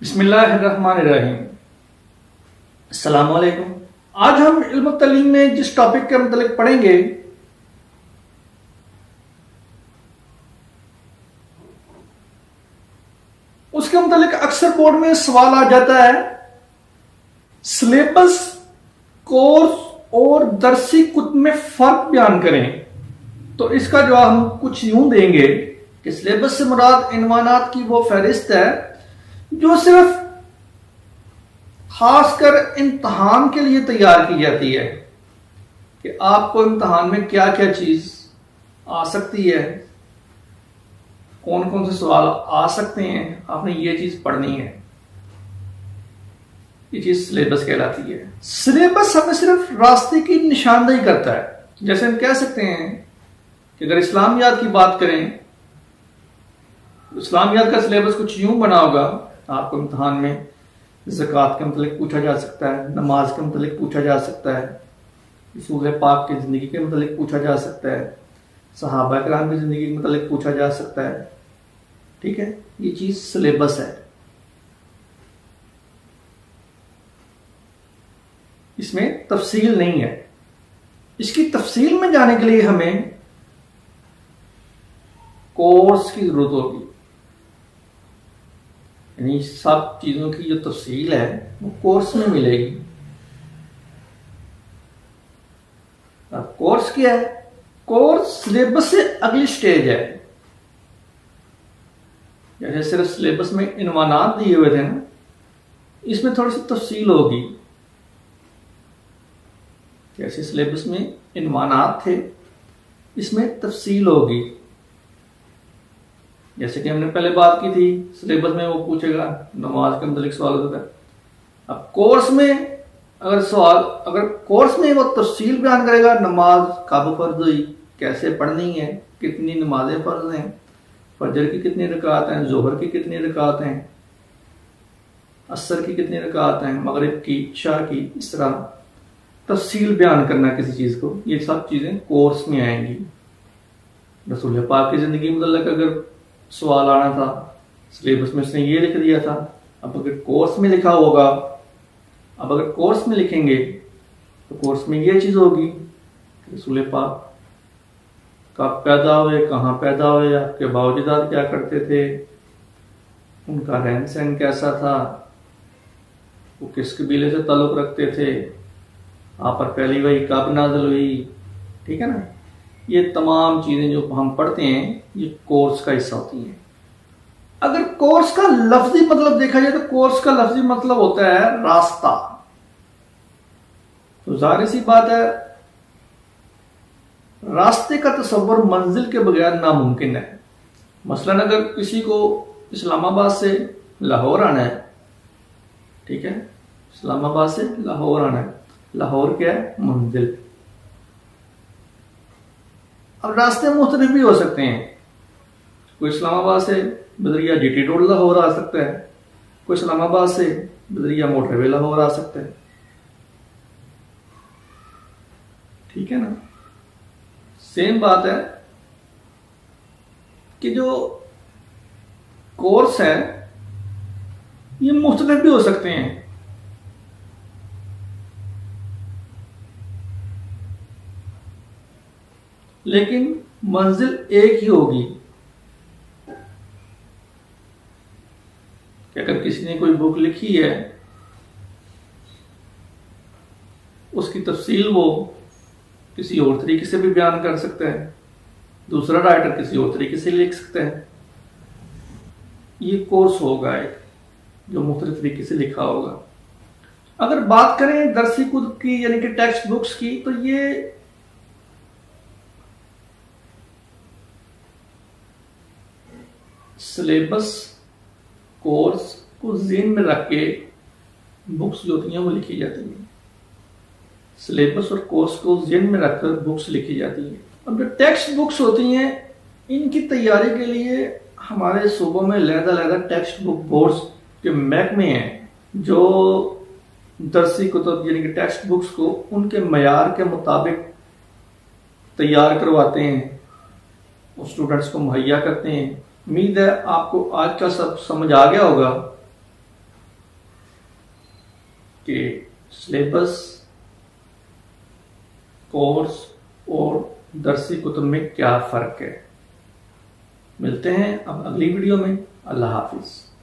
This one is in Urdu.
بسم اللہ الرحمن الرحیم۔ السلام علیکم۔ آج ہم علم و تعلیم میں جس ٹاپک کے متعلق پڑھیں گے اس کے متعلق اکثر بورڈ میں سوال آ جاتا ہے، سلیبس، کورس اور درسی کتب میں فرق بیان کریں۔ تو اس کا جواب ہم کچھ یوں دیں گے کہ سلیبس سے مراد عنوانات کی وہ فہرست ہے جو صرف خاص کر امتحان کے لیے تیار کی جاتی ہے کہ آپ کو امتحان میں کیا کیا چیز آ سکتی ہے، کون کون سے سوال آ سکتے ہیں، آپ نے یہ چیز پڑھنی ہے، یہ چیز سلیبس کہلاتی ہے۔ سلیبس ہمیں صرف راستے کی نشاندہی کرتا ہے۔ جیسے ہم کہہ سکتے ہیں کہ اگر اسلامیات کی بات کریں، اسلامیات کا سلیبس کچھ یوں بنا ہوگا، آپ کو امتحان میں زکوٰۃ کے متعلق پوچھا جا سکتا ہے، نماز کے متعلق پوچھا جا سکتا ہے، رسول پاک کی زندگی کے متعلق پوچھا جا سکتا ہے، صحابہ کرام کی زندگی کے متعلق پوچھا جا سکتا ہے۔ ٹھیک ہے، یہ چیز سلیبس ہے۔ اس میں تفصیل نہیں ہے۔ اس کی تفصیل میں جانے کے لیے ہمیں کورس کی ضرورت ہوگی، یعنی سب چیزوں کی جو تفصیل ہے وہ کورس میں ملے گی۔ اب کورس کیا ہے؟ کورس سلیبس سے اگلی سٹیج ہے۔ جیسے صرف سلیبس میں عنوانات دیے ہوئے تھے نا، اس میں تھوڑی سی تفصیل ہوگی۔ جیسے سلیبس میں عنوانات تھے، اس میں تفصیل ہوگی۔ جیسے کہ ہم نے پہلے بات کی تھی، سلیبس میں وہ پوچھے گا نماز کے متعلق سوال ہوتا ہے۔ اب کورس میں اگر کورس میں وہ تفصیل بیان کرے گا، نماز کب فرض ہوئی، کیسے پڑھنی ہے، کتنی نمازیں فرض ہیں، فجر کی کتنی رکعت ہیں، ظہر کی کتنی رکعت ہیں، عصر کی کتنی رکعت ہیں، مغرب کی، عشاء کی، اس طرح تفصیل بیان کرنا کسی چیز کو، یہ سب چیزیں کورس میں آئیں گی۔ رسول پاک کی زندگی متعلق اگر سوال آنا تھا، سلیبس میں اس نے یہ لکھ دیا تھا، اب اگر کورس میں لکھا ہوگا، اب اگر کورس میں لکھیں گے تو کورس میں یہ چیز ہوگی کہ رسول پاک کب پیدا ہوئے، کہاں پیدا ہوئے، آپ کے باوجداد کیا کرتے تھے، ان کا رہن سہن کیسا تھا، وہ کس قبیلے سے تعلق رکھتے تھے، آپ پر پہلی وحی کب نازل ہوئی۔ ٹھیک ہے نا، یہ تمام چیزیں جو ہم پڑھتے ہیں یہ کورس کا حصہ ہوتی ہیں۔ اگر کورس کا لفظی مطلب دیکھا جائے تو کورس کا لفظی مطلب ہوتا ہے راستہ۔ تو ظاہر سی بات ہے، راستے کا تصور منزل کے بغیر ناممکن ہے۔ مثلا اگر کسی کو اسلام آباد سے لاہور آنا ہے، ٹھیک ہے، اسلام آباد سے لاہور آنا ہے، لاہور کیا ہے؟ منزل۔ اب راستے مختلف بھی ہو سکتے ہیں، کوئی اسلام آباد سے بدریہ جی ٹی روڈ لاہور آ سکتا ہے، کوئی اسلام آباد سے بدریہ موٹر وے لاہور آ سکتا ہے۔ ٹھیک ہے نا، سیم بات ہے کہ جو کورس ہے یہ مختلف بھی ہو سکتے ہیں۔ لیکن منزل ایک ہی ہوگی کہ اگر کسی نے کوئی بک لکھی ہے، اس کی تفصیل وہ کسی اور طریقے سے بھی بیان کر سکتا ہے، دوسرا رائٹر کسی اور طریقے سے لکھ سکتا ہے۔ یہ کورس ہوگا ایک جو مختلف طریقے سے لکھا ہوگا۔ اگر بات کریں درسی کتب کی، یعنی کہ ٹیکسٹ بکس کی، تو یہ سلیبس کورس کو ذہن میں رکھ کے بکس جو ہوتی ہیں وہ لکھی جاتی ہیں۔ سلیبس اور کورس کو ذہن میں رکھ کر بکس لکھی جاتی ہیں۔ اب جو ٹیکسٹ بکس ہوتی ہیں، ان کی تیاری کے لیے ہمارے صوبوں میں علیحدہ ٹیکسٹ بک بورڈز کے محکمے ہیں جو درسی کتب یعنی کہ ٹیکسٹ بکس کو ان کے معیار کے مطابق تیار کرواتے ہیں، اسٹوڈنٹس کو مہیا کرتے ہیں۔ امید ہے آپ کو آج کا سب سمجھ آ گیا ہوگا کہ سلیبس، کورس اور درسی کتب میں کیا فرق ہے۔ ملتے ہیں اب اگلی ویڈیو میں۔ اللہ حافظ۔